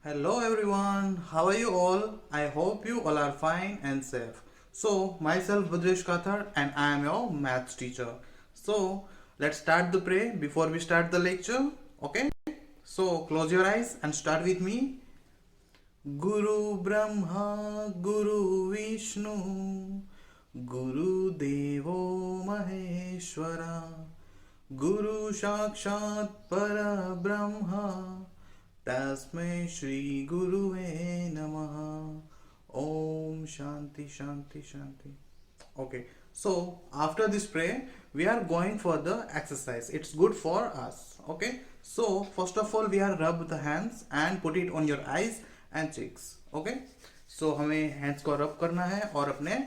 Hello everyone, how are you all? I hope you all are fine and safe. So, myself Budresh Kathar and I am your maths teacher. So, let's start the pray before we start the lecture. Okay? So, close your eyes and start with me. Guru Brahma Guru Vishnu Guru Devo Maheshwara Guru Sakshat Para Brahma Tasmai Shri Guruve Namaha Om Shanti Shanti Shanti. Okay, so after this prayer, we are going for the exercise. It's good for us. Okay, so first of all, we are rub the hands and put it on your eyes and cheeks. Okay, so हमें hands को rub करना है और अपने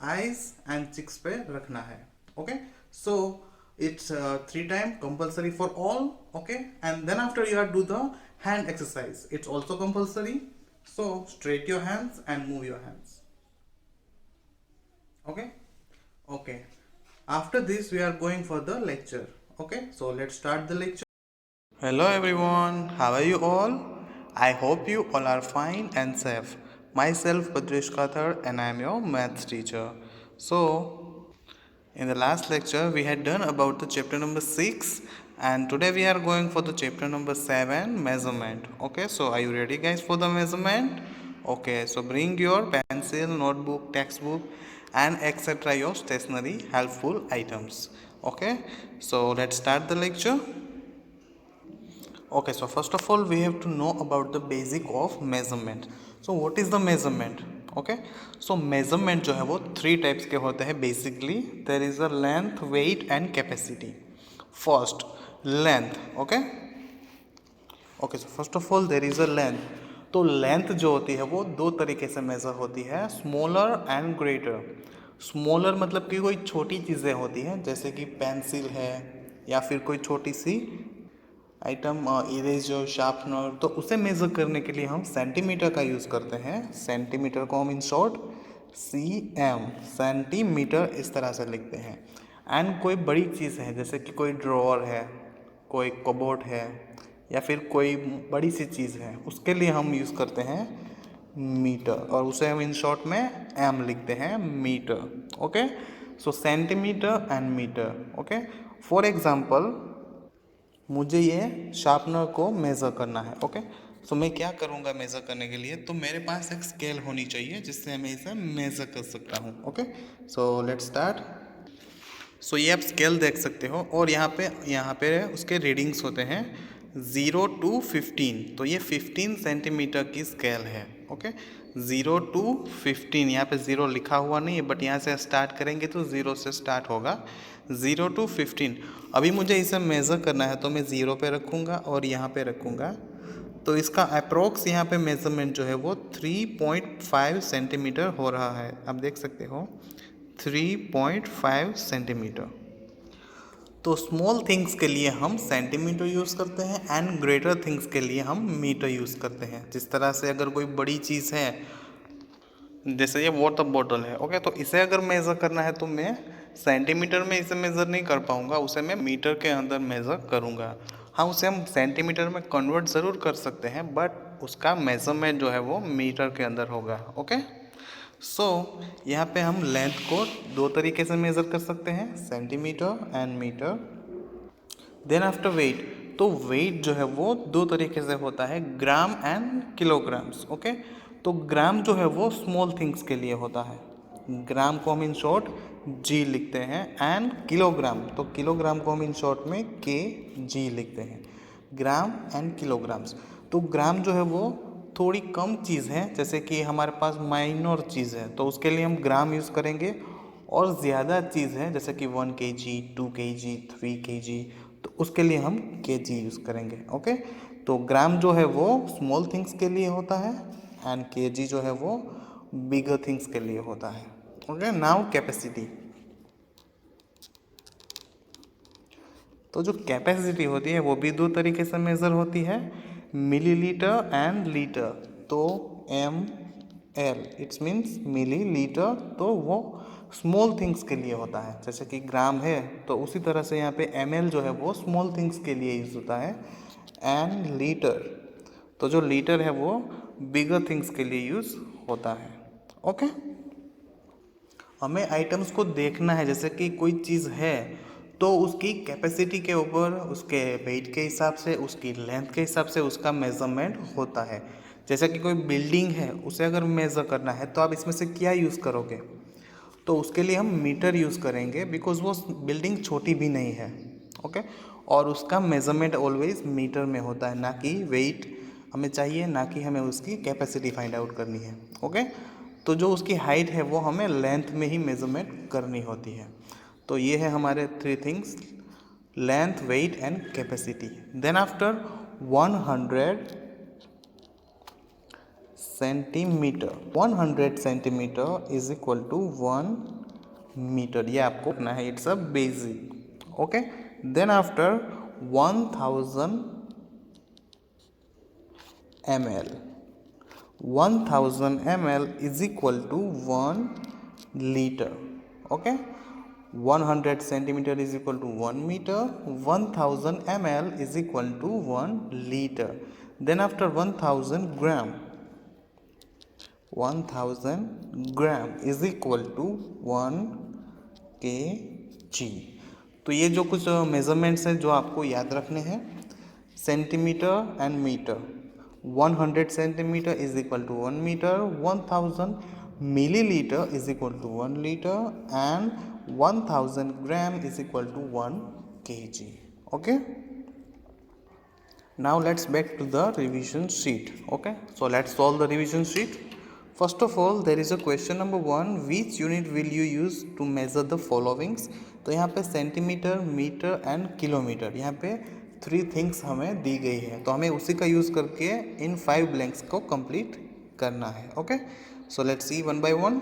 eyes and cheeks पे रखना है. Okay, so it's 3 times compulsory for all. Okay, and then after you are do the hand exercise. It's also compulsory. So straight your hands and move your hands. Okay. Okay, after this we are going for the lecture. Okay, so let's start the lecture. Hello everyone, how are you all? I hope you all are fine and safe. Myself Padresh Kathar and I am your maths teacher. So, in the last lecture we had done about the chapter number 6 and today we are going for the chapter number 7, measurement. Okay, so are you ready guys for the measurement? Okay, so bring your pencil, notebook, textbook and etc. your stationery helpful items. Okay, so let's start the lecture. Okay, so first of all we have to know about the basic of measurement. So what is the measurement? Okay, so measurement जो है वो 3 types के होते हैं basically. There is a length, weight and capacity. First, length. Okay, okay, so first of all there is a length. तो length जो होती है वो दो तरीके से मेज़र होती है, स्मॉलर एंड ग्रेटर. स्मॉलर मतलब कि कोई छोटी चीज़ें होती हैं जैसे कि पेंसिल है या फिर कोई छोटी सी आइटम, इरेजर, शार्पनर, तो उसे मेज़र करने के लिए हम सेंटीमीटर का यूज़ करते हैं. सेंटीमीटर को हम इन शॉर्ट CM सेंटीमीटर इस तरह से लिखते हैं. एंड कोई बड़ी चीज़ है जैसे कि कोई ड्रॉअर है, कोई कबोर्ड है या फिर कोई बड़ी सी चीज़ है, उसके लिए हम यूज़ करते हैं मीटर और उसे हम इन शॉर्ट में M लिखते हैं, metre. Okay, so centimetre and metre. Okay, for example मुझे ये शार्पनर को मेज़र करना है. ओके, सो मैं क्या करूँगा मेज़र करने के लिए, तो मेरे पास एक स्केल होनी चाहिए जिससे मैं इसे मेज़र कर सकता हूँ. Okay, so let's start. So ये आप स्केल देख सकते हो और यहाँ पे उसके रीडिंग्स होते हैं 0 to 15. तो ये 15 सेंटीमीटर की स्केल है. ओके, 0 to 15, यहाँ पे 0 लिखा हुआ नहीं है बट यहाँ से स्टार्ट करेंगे तो 0 से स्टार्ट होगा. 0 to 15. अभी मुझे इसे मेज़र करना है तो मैं 0 पे रखूँगा और यहाँ पे रखूँगा. तो इसका अप्रोक्स यहाँ पे मेज़रमेंट जो है वो 3.5 सेंटीमीटर हो रहा है. आप देख सकते हो 3.5 सेंटीमीटर. तो स्मॉल थिंग्स के लिए हम सेंटीमीटर यूज़ करते हैं एंड ग्रेटर थिंग्स के लिए हम मीटर यूज़ करते हैं. जिस तरह से अगर कोई बड़ी चीज़ है जैसे ये वाटर बॉटल है, ओके, तो इसे अगर मेज़र करना है तो मैं सेंटीमीटर में इसे मेज़र नहीं कर पाऊँगा, उसे मैं मीटर के अंदर मेज़र करूँगा. हाँ, उसे हम सेंटीमीटर में कन्वर्ट ज़रूर कर सकते हैं बट उसका मेज़रमेंट जो है वो मीटर के अंदर होगा. ओके, सो यहाँ पे हम लेंथ को दो तरीके से मेज़र कर सकते हैं, centimetre and metre. Then after weight, तो वेट जो है वो दो तरीके से होता है, ग्राम एंड किलोग्राम्स. ओके, तो ग्राम जो है वो स्मॉल थिंग्स के लिए होता है, ग्राम को हम इन शॉर्ट G लिखते हैं. एंड किलोग्राम, तो किलोग्राम को हम इन शॉर्ट में KG लिखते हैं. Gram and kilograms. तो ग्राम जो है वो थोड़ी कम चीज़ है, जैसे कि हमारे पास माइनर चीज़ है तो उसके लिए हम ग्राम यूज़ करेंगे. और ज़्यादा चीज़ है जैसे कि 1 kg, 2 kg, 3 kg, तो उसके लिए हम kg यूज़ करेंगे. ओके, तो ग्राम जो है वो स्मॉल थिंग्स के लिए होता है एंड kg जो है वो बिगर थिंग्स के लिए होता है. Okay, now capacity. तो जो कैपेसिटी होती है वो भी दो तरीके से मेज़र होती है, मिलीलीटर एंड लीटर. तो ML इट्स मीन्स मिलीलीटर, तो वो स्मॉल थिंग्स के लिए होता है. जैसे कि ग्राम है तो उसी तरह से यहाँ पे ML जो है वो स्मॉल थिंग्स के लिए यूज़ होता है. एंड लीटर, तो जो लीटर है वो बिगर थिंग्स के लिए यूज़ होता है। ओके, हमें आइटम्स को देखना है, जैसे कि कोई चीज़ है तो उसकी कैपेसिटी के ऊपर उसके वेट के हिसाब से, उसकी लेंथ के हिसाब से उसका मेज़रमेंट होता है। जैसे कि कोई बिल्डिंग है, उसे अगर मेज़र करना है तो आप इसमें से क्या यूज़ करोगे? तो उसके लिए हम मीटर यूज़ करेंगे, बिकॉज वो बिल्डिंग छोटी भी नहीं है। ओके, और उसका मेज़रमेंट ऑलवेज मीटर में होता है, ना कि वेट हमें चाहिए, ना कि हमें उसकी कैपेसिटी फाइंड आउट करनी है। ओके, तो जो उसकी हाइट है वो हमें लेंथ में ही मेज़रमेंट करनी होती है। तो ये है हमारे three things, length, weight and capacity. Then after 100 centimetre, 100 centimetre is equal to 1 metre, ये आपको करना है, it's a basic. Okay, then after 1000 ml, 1000 ml is equal to 1 liter. Okay, 100 centimeter is equal to 1 meter, 1000 ml is equal to 1 liter. Then after 1000 gram, 1000 gram is equal to 1 kg. तो ये जो कुछ measurements हैं जो आपको याद रखने हैं, centimetre and metre, 100 centimetre is equal to 1 metre, 1000 millilitre is equal to 1 litre and 1000 gram is equal to 1 kg. Okay, now let's back to the revision sheet. Okay, so let's solve the revision sheet. First of all, there is a question number 1, which unit will you use to measure the followings? तो यहाँ पे centimetre, metre and kilometre, यहाँ पे 3 things हमें दी गई है, तो हमें उसी का यूज़ करके इन 5 ब्लैंक्स को कंप्लीट करना है। Okay, so let's see one by one.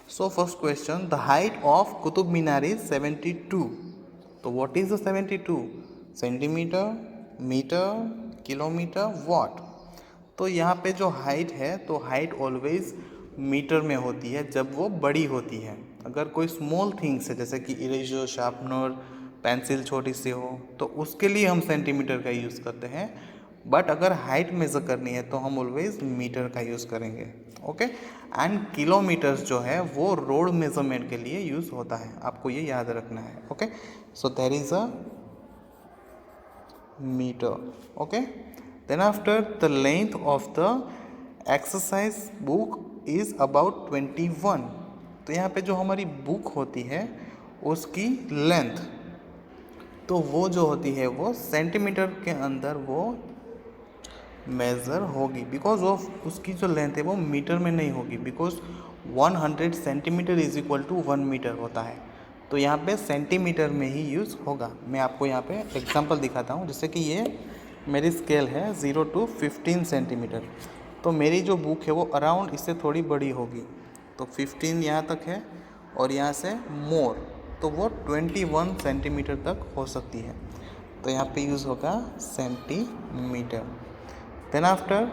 So first question, the height of Qutub Minar is 72. तो what is the 72? Centimetre, metre, kilometre, what? तो यहाँ पे जो हाइट है, तो हाइट ऑलवेज मीटर में होती है जब वो बड़ी होती है। अगर कोई स्मॉल थिंग्स है, जैसे कि इरेजर, शार्पनर, पेंसिल छोटी सी हो, तो उसके लिए हम सेंटीमीटर का यूज़ करते हैं। बट अगर हाइट मेज़र करनी है तो हम ऑलवेज मीटर का यूज़ करेंगे। ओके, एंड किलोमीटर्स जो है वो रोड मेजरमेंट के लिए यूज़ होता है, आपको ये याद रखना है। Okay, so there is a meter. Okay, then after, the length of the exercise book is about 21. तो यहाँ पे जो हमारी बुक होती है उसकी लेंथ, तो वो जो होती है वो सेंटीमीटर के अंदर वो मेज़र होगी, बिकॉज ऑफ उसकी जो लेंथ है वो मीटर में नहीं होगी, because 100 centimetre is equal to 1 metre होता है। तो यहाँ पे सेंटीमीटर में ही यूज़ होगा। मैं आपको यहाँ पे एग्जांपल दिखाता हूँ, जैसे कि ये मेरी स्केल है 0 to 15 सेंटीमीटर, तो मेरी जो बुक है वो अराउंड इससे थोड़ी बड़ी होगी, तो 15 यहाँ तक है और यहाँ से मोर, तो वो 21 सेंटीमीटर तक हो सकती है, तो यहाँ पे यूज़ होगा centimetre. Then after,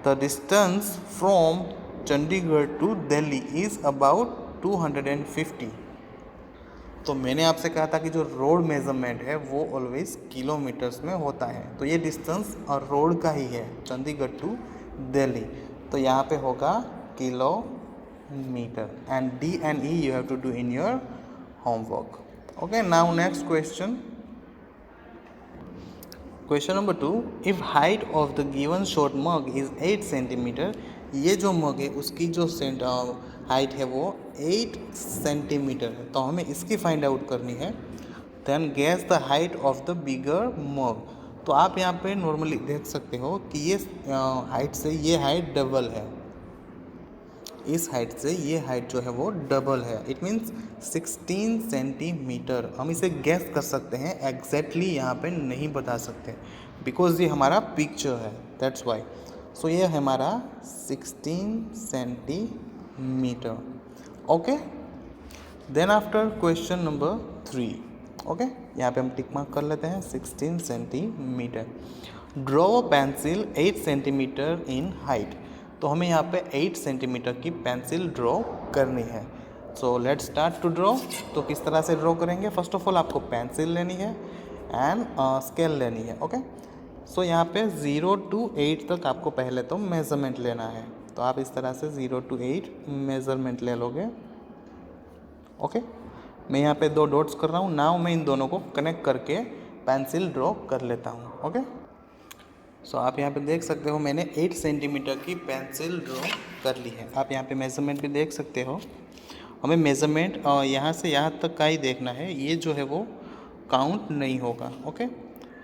the distance from Chandigarh to Delhi is about 250. तो मैंने आपसे कहा था कि जो रोड मेजरमेंट है वो ऑलवेज किलोमीटर्स में होता है, तो ये डिस्टेंस और रोड का ही है, चंडीगढ़ टू दिल्ली, तो यहाँ पे होगा kilometre, and D and E you have to do in your homework. Okay, now next question, question number 2, if height of the given short mug is 8 centimetre, ये जो मग है उसकी जो हाइट है वो 8 सेंटीमीटर है, तो हमें इसकी फाइंड आउट करनी है। Then guess the height of the bigger mug, तो आप यहाँ पे नॉर्मली देख सकते हो कि ये हाइट से ये हाइट डबल है, इस हाइट से ये हाइट जो है वो डबल है, इट मीन्स 16 सेंटीमीटर। हम इसे गैस कर सकते हैं, एग्जैक्टली यहाँ पे नहीं बता सकते, बिकॉज ये हमारा पिक्चर है, दैट्स वाई। सो ये हमारा 16 centimetre. Okay, then after question number 3, okay, यहाँ पे हम टिक मार्क कर लेते हैं 16 centimetre. Draw a pencil 8 centimetre in height, तो हमें यहाँ पे 8 सेंटीमीटर की पेंसिल ड्रॉ करनी है। So let's start to draw. तो किस तरह से ड्रॉ करेंगे? फर्स्ट ऑफ ऑल आपको पेंसिल लेनी है एंड स्केल लेनी है। ओके, सो यहाँ पे 0 to 8 तक आपको पहले तो मेज़रमेंट लेना है। तो आप इस तरह से 0 to 8 मेज़रमेंट ले लोगे। ओके, मैं यहाँ पे 2 डॉट्स कर रहा हूँ। नाउ मैं इन दोनों को कनेक्ट करके पेंसिल ड्रॉ कर लेता हूँ। ओके, सो आप यहाँ पे देख सकते हो मैंने 8 सेंटीमीटर की पेंसिल ड्रॉ कर ली है। आप यहाँ पे मेज़रमेंट भी देख सकते हो। हमें मेज़रमेंट यहाँ से यहाँ तक का ही देखना है, ये जो है वो काउंट नहीं होगा। ओके,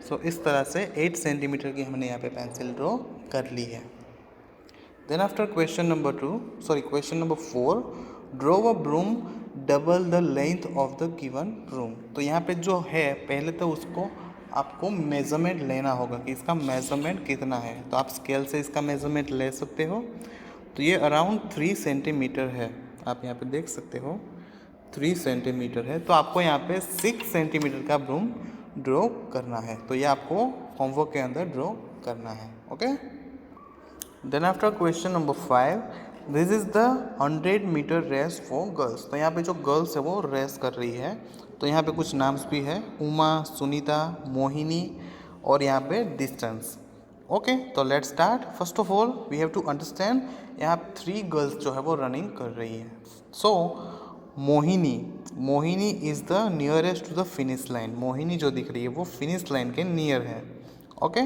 सो इस तरह से 8 सेंटीमीटर की हमने यहाँ पे पेंसिल ड्रॉ कर ली है। Then after question number 4, draw a broom double the length of the given room. तो यहाँ पे जो है पहले तो उसको आपको मेज़रमेंट लेना होगा कि इसका मेज़रमेंट कितना है। तो आप स्केल से इसका मेज़रमेंट ले सकते हो। तो ये अराउंड 3 सेंटीमीटर है। आप यहाँ पे देख सकते हो 3 सेंटीमीटर है। तो आपको यहाँ पे 6 सेंटीमीटर का ब्रूम ड्रॉ करना है। तो ये आपको होमवर्क के अंदर ड्रॉ करना है। Okay, then after question number 5, this is the 100 metre race for girls. तो यहाँ पे जो गर्ल्स है वो रेस कर रही है। तो यहाँ पे कुछ नाम्स भी है, उमा, सुनीता, मोहिनी और यहाँ पे डिस्टेंस। ओके, तो let's start. First of all we have to understand यहाँ 3 गर्ल्स जो है वो रनिंग कर रही है। So Mohini is the nearest to the finish line. Mohini जो दिख रही है वो फिनिश लाइन के नियर है। Okay,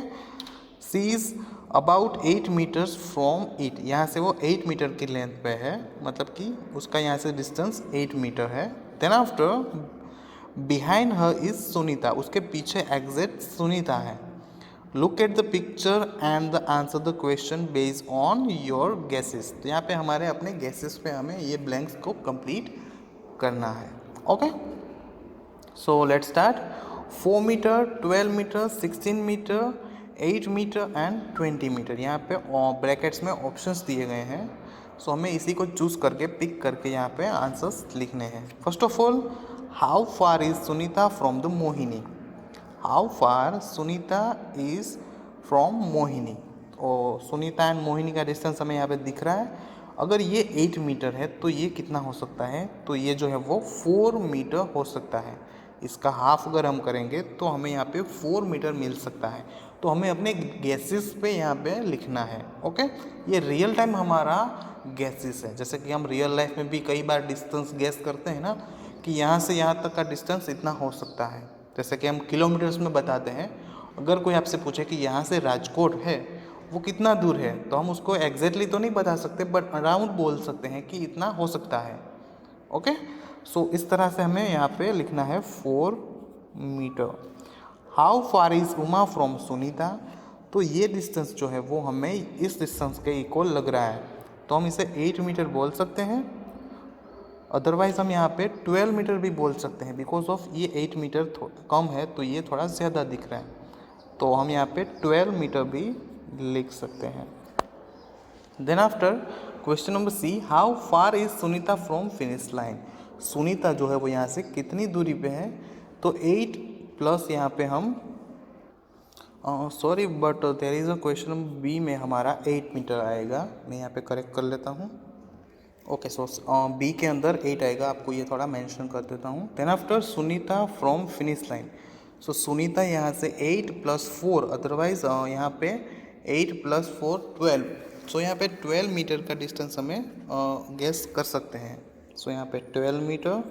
she is about 8 metres from it. यहाँ से वो 8 मीटर की लेंथ पे है, मतलब कि उसका यहाँ से डिस्टेंस 8 मीटर है। Then after behind her is Sunita, उसके पीछे एग्जैक्ट सुनीता है। Look at the picture and the answer the question based on your guesses. तो यहाँ पे हमारे अपने गेसेस पे हमें ये ब्लैंक्स को कंप्लीट करना है। Okay, so let's start. 4 metre, 12 metre, 16 metre, 8 metre and 20 metre. यहाँ पे ब्रैकेट्स में ऑप्शंस दिए गए हैं। सो हमें इसी को चूज़ करके पिक करके यहाँ पे आंसर्स लिखने हैं। First of all, how far is Sunita from the Mohini. How far Sunita is from Mohini. और सुनीता एंड मोहिनी का डिस्टेंस हमें यहाँ पे दिख रहा है। अगर ये 8 मीटर है तो ये कितना हो सकता है, तो ये जो है वो 4 मीटर हो सकता है। इसका हाफ अगर हम करेंगे तो हमें यहाँ पे 4 मीटर मिल सकता है। तो हमें अपने गैसेस पे यहाँ पे लिखना है। ओके, ये रियल टाइम हमारा गैसेस है। जैसे कि हम रियल लाइफ में भी कई बार डिस्टेंस गैस करते हैं ना, कि यहाँ से यहाँ तक का डिस्टेंस इतना हो सकता है। जैसे कि हम किलोमीटर्स में बताते हैं। अगर कोई आपसे पूछे कि यहाँ से राजकोट है वो कितना दूर है, तो हम उसको एग्जैक्टली तो नहीं बता सकते, बट अराउंड बोल सकते हैं कि इतना हो सकता है। ओके, सो इस तरह से हमें यहाँ पे लिखना है 4 metre. How far is Uma from Sunita. तो ये डिस्टेंस जो है वो हमें इस डिस्टेंस के इक्वल लग रहा है, तो हम इसे 8 मीटर बोल सकते हैं। अदरवाइज़ हम यहाँ पे 12 मीटर भी बोल सकते हैं, बिकॉज ऑफ ये 8 मीटर कम है तो ये थोड़ा ज़्यादा दिख रहा है। तो हम यहाँ पे 12 मीटर भी लिख सकते हैं। Then after question number C, how far is Sunita from finish line. Sunita जो है वो यहाँ से कितनी दूरी पे है, तो 8 प्लस यहाँ पे हम sorry but there is a question number B में हमारा 8 मीटर आएगा। मैं यहाँ पे करेक्ट कर लेता हूँ। ओके, सो बी के अंदर 8 आएगा, आपको ये थोड़ा मेंशन कर देता हूँ। Then after Sunita from finish line. So Sunita यहाँ से 8 + 4, अदरवाइज यहाँ पे 8 + 4 12। सो यहाँ पे 12 मीटर का डिस्टेंस हमें गेस कर सकते हैं। सो यहाँ पे 12 metre.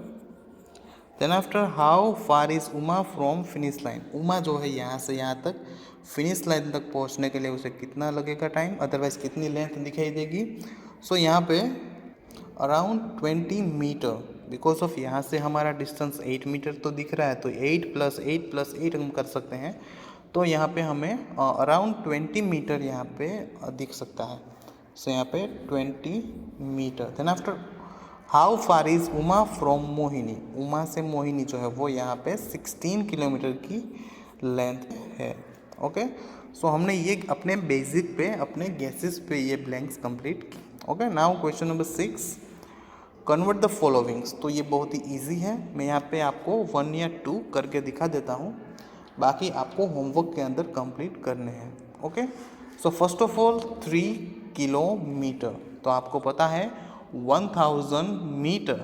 Then after how far is Uma from finish line. Uma जो है यहाँ से यहाँ तक फिनिश लाइन तक पहुँचने के लिए उसे कितना लगेगा टाइम, अदरवाइज कितनी लेंथ दिखाई देगी। सो यहाँ पे अराउंड 20 मीटर, बिकॉज ऑफ यहाँ से हमारा डिस्टेंस 8 मीटर तो दिख रहा है, तो 8 + 8 + 8 हम कर सकते हैं। तो यहाँ पे हमें अराउंड 20 मीटर यहाँ पे दिख सकता है। सो यहाँ पे 20 metre. Then after how far is Uma from Mohini. Uma से मोहिनी जो है वो यहाँ पे 16 किलोमीटर की लेंथ है। ओके, सो हमने ये अपने बेसिक पे अपने गैसेस पे ये ब्लैंक्स कंप्लीट की। Okay, now question number 6, convert the followings. तो ये बहुत ही ईजी है, मैं यहाँ पे आपको 1 या 2 करके दिखा देता हूँ, बाकी आपको होमवर्क के अंदर कंप्लीट करने हैं। Okay, so first of all 3 kilometre. तो आपको पता है 1000 metre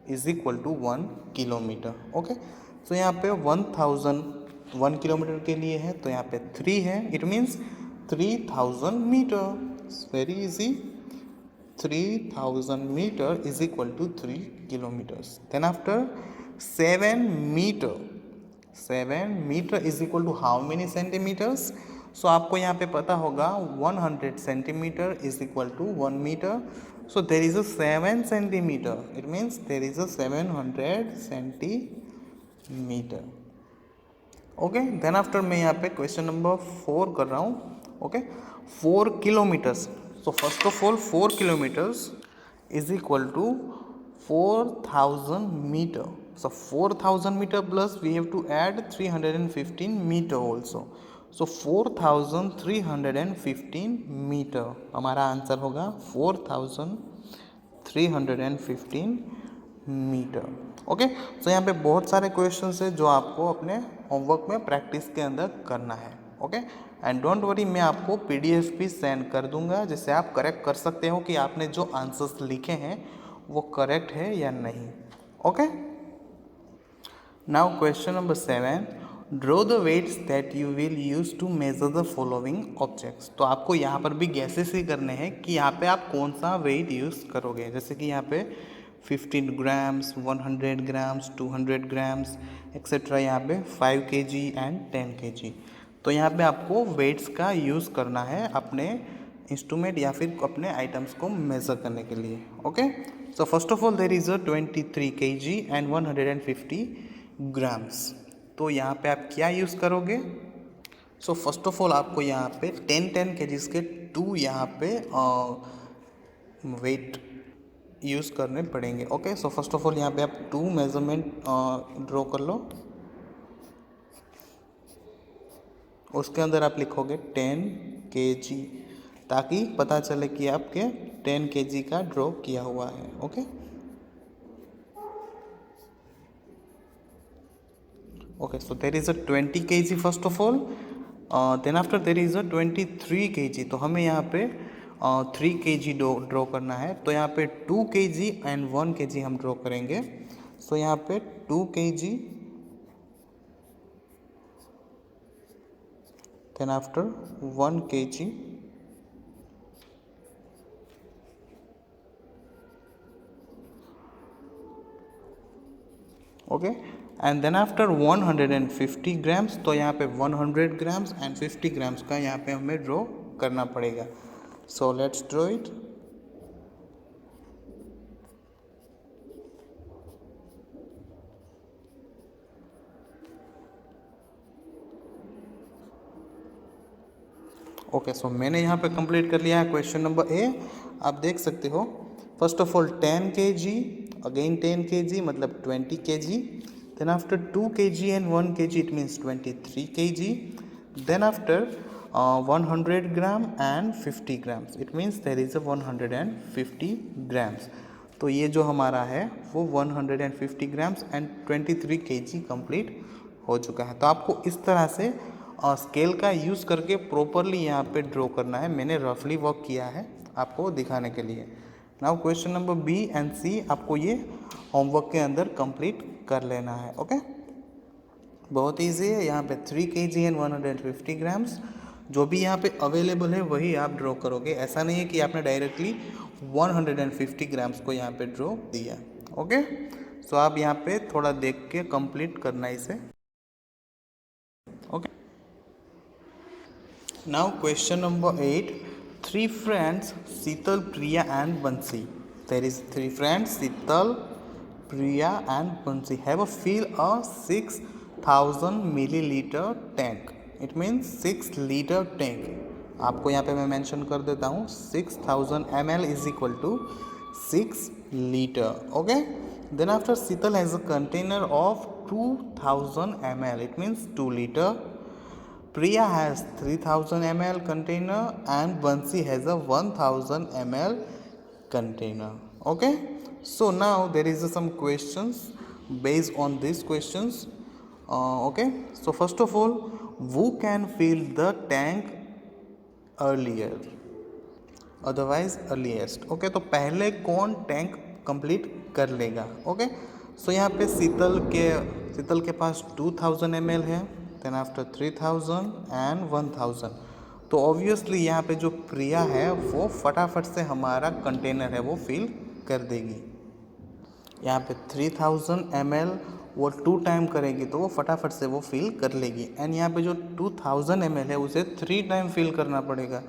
is equal to 1 kilometre. Okay, so यहाँ पे 1000 1 किलोमीटर के लिए है, तो यहाँ पे 3 है, it means 3000 metre. Very easy, 3000 meter is equal to 3 kilometers. Then after 7 meter, 7 meter is equal to how many centimeters? So आपको यहाँ पे पता होगा 100 centimeter is equal to 1 meter. So there is a 7 centimeter. It means there is a 700 centimeter. Okay, then after मैं यहाँ पे question number 4 कर रहा हूँ. Okay, 4 kilometers. So first of all 4 kilometers is equal to 4000 meter. So 4000 meter plus we have to add 315 meter also. So 4315 meter हमारा answer होगा. 4315 metre. Okay, so यहाँ पे बहुत सारे क्वेश्चंस है जो आपको अपने होमवर्क में प्रैक्टिस के अंदर करना है. ओके, एंड डोंट वरी, मैं आपको पीडीएफ भी सेंड कर दूंगा जिससे आप करेक्ट कर सकते हो कि आपने जो आंसर्स लिखे हैं वो करेक्ट है या नहीं. Okay, now question number 7, draw the weights that you will use to measure the following objects. तो आपको यहाँ पर भी गैसेस ही करने हैं कि यहाँ पे आप कौन सा वेट यूज़ करोगे. जैसे कि यहाँ पे 15 ग्राम्स, 100 ग्राम्स, 200 ग्राम्स एक्सेट्रा, यहाँ पे 5 kg एंड 10 kg. तो यहाँ पे आपको वेट्स का यूज़ करना है अपने इंस्ट्रूमेंट या फिर अपने आइटम्स को मेज़र करने के लिए. Okay, so first of all there is a 23 kg and 150 grams. तो यहाँ पे आप क्या यूज़ करोगे. सो फर्स्ट ऑफ ऑल आपको यहाँ पे 10 kg के 2 यहाँ पे वेट यूज़ करने पड़ेंगे. Okay, so first of all यहाँ पे आप 2 मेजरमेंट ड्रॉ कर लो. उसके अंदर आप लिखोगे 10 kg ताकि पता चले कि आपके 10 kg का ड्रॉ किया हुआ है. Okay, okay, so there is a 20 kg first of all. Then after there is a 23 kg. तो हमें यहाँ पे 3 kg ड्रॉ करना है. तो यहाँ पे 2 kg एंड 1 kg हम ड्रॉ करेंगे. सो यहाँ पे 2 kg, then after 1 kg, okay, and then after 150 grams. तो यहाँ पे 100 ग्राम्स एंड 50 ग्राम्स का यहाँ पे हमें ड्रॉ करना पड़ेगा. So let's draw it. Okay, so मैंने यहाँ पे कंप्लीट कर लिया है क्वेश्चन नंबर ए. आप देख सकते हो first of all 10 kg, again 10 kg मतलब 20 kg. Then after 2 kg and 1 kg it means 23 kg. Then after 100 gram and 50 grams it means there is a 150 grams. तो ये जो हमारा है वो 150 ग्राम्स एंड 23 kg कंप्लीट हो चुका है. तो आपको इस तरह से स्केल का यूज़ करके प्रॉपरली यहाँ पे ड्रॉ करना है. मैंने रफली वर्क किया है आपको दिखाने के लिए. Now question number B and C आपको ये होमवर्क के अंदर कंप्लीट कर लेना है. ओके, बहुत ईजी है. यहाँ पे 3 kg एंड 150 ग्राम्स जो भी यहाँ पे अवेलेबल है वही आप ड्रॉ करोगे. ऐसा नहीं है कि आपने डायरेक्टली 150 ग्राम्स को यहाँ पे ड्रॉ दिया. ओके, सो आप यहाँ पे थोड़ा देख के कंप्लीट करना इसे. Okay, now question number 8, 3 friends Sheetal, Priya and Bansi. There is 3 friends Sheetal, Priya and Bansi have a fill a 6000 milliliter tank. It means 6 litre tank. आपको यहाँ पे मैं मेंशन कर देता हूँ 6000 ml is equal to 6 liter. Okay, then after Sheetal has a container of 2000 ml it means 2 liter. Priya has 3000 ml container and Bansi has a 1000 ml container. Okay, so now there is some questions based on these questions. Okay, so first of all, who can fill the tank earlier, otherwise earliest. Okay, तो पहले कौन tank complete कर लेगा. Okay, so यहाँ पे शीतल के पास 2000 ml है. Then after 3000 and 1000। तो ऑब्वियसली यहाँ पे जो प्रिया है वो फटाफट से हमारा कंटेनर है वो फिल कर देगी। यहाँ पे 3000 ml वो 2 टाइम करेगी तो वो फटाफट से वो फिल कर लेगी। एंड यहाँ पे जो 2000 ml है उसे 3 टाइम फिल करना पड़ेगा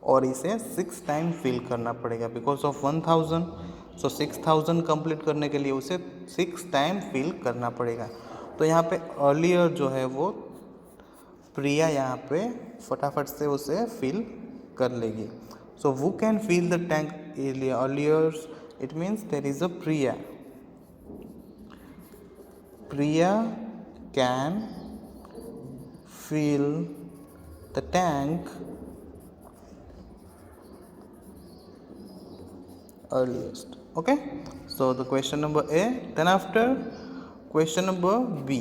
और इसे 6 टाइम फिल करना पड़ेगा बिकॉज ऑफ 1000। सो 6000 कंप्लीट करने के लिए उसे 6 टाइम फिल करना पड़ेगा। तो यहाँ पे अर्लियर जो है वो प्रिया यहाँ पे फटाफट से उसे फिल कर लेगी। So who can fill the tank earlier, it means there is a Priya. Priya can fill the tank earliest. Okay, so the question number A. Then after question number B,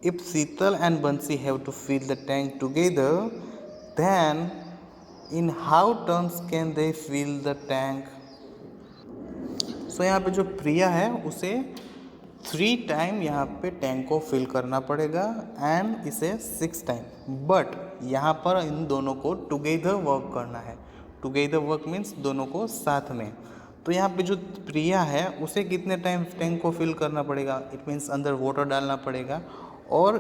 if Seetal and Bansi have to fill the tank together, then in how turns can they fill the tank? So यहाँ पे जो प्रिया है उसे 3 time यहाँ पे tank को fill करना पड़ेगा एंड इसे 6 टाइम, बट यहाँ पर इन दोनों को टुगेदर वर्क करना है। टुगेदर वर्क मीन्स दोनों को साथ में। तो यहाँ पे जो प्रिया है उसे कितने टाइम टैंक को फिल करना पड़ेगा, इट मीन्स अंदर वाटर डालना पड़ेगा, और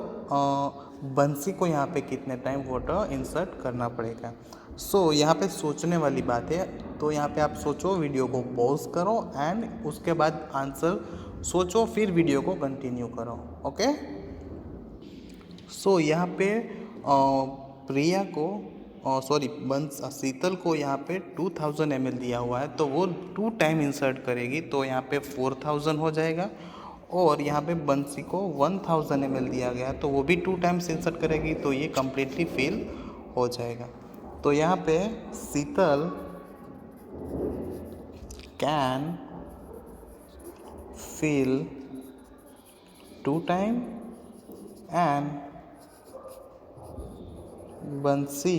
बंसी को यहाँ पे कितने टाइम वाटर इंसर्ट करना पड़ेगा। सो यहाँ पे सोचने वाली बात है। तो यहाँ पे आप सोचो, वीडियो को पॉज करो एंड उसके बाद आंसर सोचो, फिर वीडियो को कंटिन्यू करो। ओके, सो यहाँ पे प्रिया को शीतल को यहाँ पे 2000 ml दिया हुआ है तो वो 2 टाइम इंसर्ट करेगी तो यहाँ पे 4000 हो जाएगा। और यहाँ पे बंसी को 1000 ml दिया गया तो वो भी 2 टाइम्स इंसर्ट करेगी तो ये कम्प्लीटली फिल हो जाएगा। तो यहाँ पे Sheetal can fill 2 time and Bansi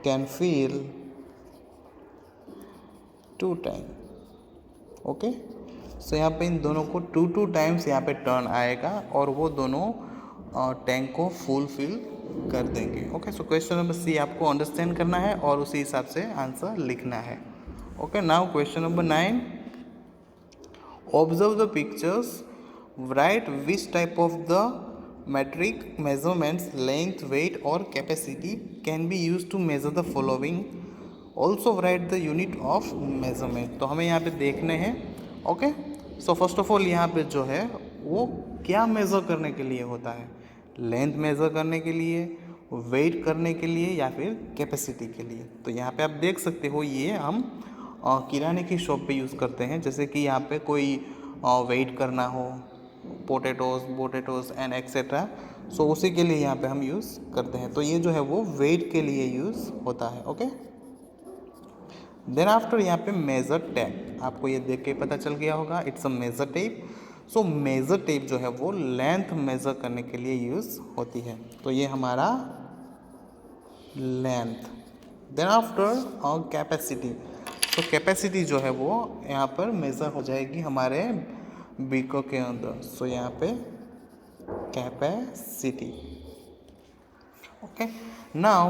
can fill 2 time. Okay, so यहाँ पे इन दोनों को 2 टाइम्स यहाँ पे टर्न आएगा और वो दोनों टैंक को फुल फिल कर देंगे। Okay, so question number C आपको अंडरस्टैंड करना है और उसी हिसाब से आंसर लिखना है। Okay, now question number 9, observe the pictures, write which type of the metric measurements, length, weight or capacity can be used to measure the following, also write the unit of measurement। तो हमें यहाँ पे देखने हैं। Okay, so first of all यहाँ पे जो है वो क्या मेज़र करने के लिए होता है, लेंथ मेज़र करने के लिए, वेट करने के लिए या फिर कैपेसिटी के लिए। तो यहाँ पे आप देख सकते हो ये हम किराने की शॉप पे यूज़ करते हैं, जैसे कि यहाँ पे कोई वेट करना हो, पोटैटोज़ एंड एक्सेट्रा, सो उसी के लिए यहाँ पे हम यूज़ करते हैं। तो ये जो है वो वेट के लिए यूज़ होता है। ओके, देन आफ्टर यहाँ पे मेज़र टेप, आपको ये देख के पता चल गया होगा, it's a measure tape. So measure tape जो है वो लेंथ मेज़र करने के लिए यूज़ होती है। तो ये हमारा लेंथ। देन आफ्टर कैपेसिटी, तो कैपेसिटी जो है वो यहाँ पर मेज़र हो जाएगी हमारे बीकर के अंदर। सो यहाँ पे capacity. Okay, now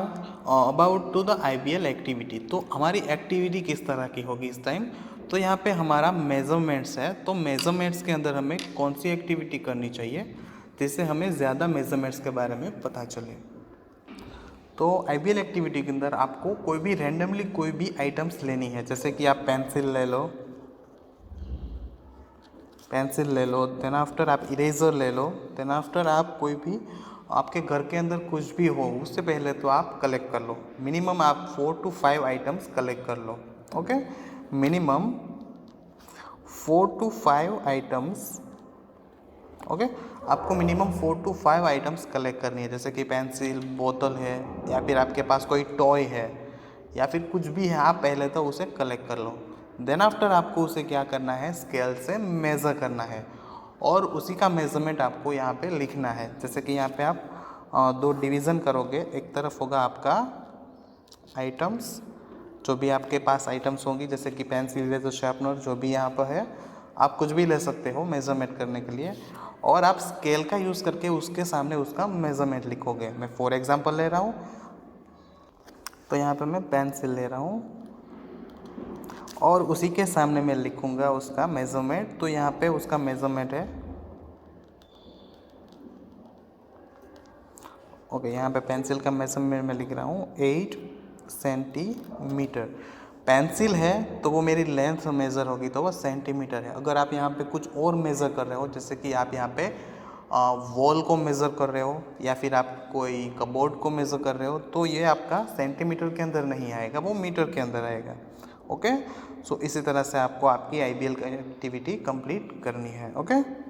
about to the IBL activity. तो हमारी एक्टिविटी किस तरह की होगी इस टाइम, तो यहाँ पे हमारा मेज़रमेंट्स है। तो मेज़रमेंट्स के अंदर हमें कौन सी एक्टिविटी करनी चाहिए जिससे हमें ज़्यादा मेज़रमेंट्स के बारे में पता चले। तो IBL एक्टिविटी के अंदर आपको कोई भी रैंडमली कोई भी आइटम्स लेनी है, जैसे कि आप पेंसिल ले लो, देन आफ्टर आप इरेज़र ले लो, देन आफ्टर आप कोई भी आपके घर के अंदर कुछ भी हो उससे पहले तो आप कलेक्ट कर लो। मिनिमम आप 4 to 5 आइटम्स कलेक्ट कर लो। Okay, minimum 4 to 5 items. Okay, आपको मिनिमम 4 to 5 आइटम्स कलेक्ट करनी है, जैसे कि पेंसिल, बोतल है या फिर आपके पास कोई टॉय है या फिर कुछ भी है, आप पहले तो उसे कलेक्ट कर लो। देन आफ्टर आपको उसे क्या करना है, स्केल से मेज़र करना है और उसी का मेज़रमेंट आपको यहाँ पे लिखना है। जैसे कि यहाँ पे आप 2 डिवीज़न करोगे, एक तरफ होगा आपका आइटम्स, जो भी आपके पास आइटम्स होंगी, जैसे कि पेंसिल, इरेज़र, शार्पनर, जो भी यहाँ पर है, आप कुछ भी ले सकते हो मेज़रमेंट करने के लिए। और आप स्केल का यूज़ करके उसके सामने उसका मेज़रमेंट लिखोगे। मैं फॉर एग्जांपल ले रहा हूँ, तो यहाँ पे मैं पेंसिल ले रहा हूँ और उसी के सामने मैं लिखूँगा उसका मेज़रमेंट। तो यहाँ पे उसका मेज़रमेंट है, ओके, यहाँ पे पेंसिल का मेज़रमेंट मैं लिख रहा हूँ 8 सेंटीमीटर। पेंसिल है तो वो मेरी लेंथ मेज़र होगी तो वो सेंटीमीटर है। अगर आप यहाँ पे कुछ और मेज़र कर रहे हो, जैसे कि आप यहाँ पे वॉल को मेज़र कर रहे हो या फिर आप कोई कबोर्ड को मेज़र कर रहे हो, तो ये आपका सेंटीमीटर के अंदर नहीं आएगा, वो मीटर के अंदर आएगा। ओके, सो इसी तरह से आपको आपकी IBL की एक्टिविटी कंप्लीट करनी है। ओके।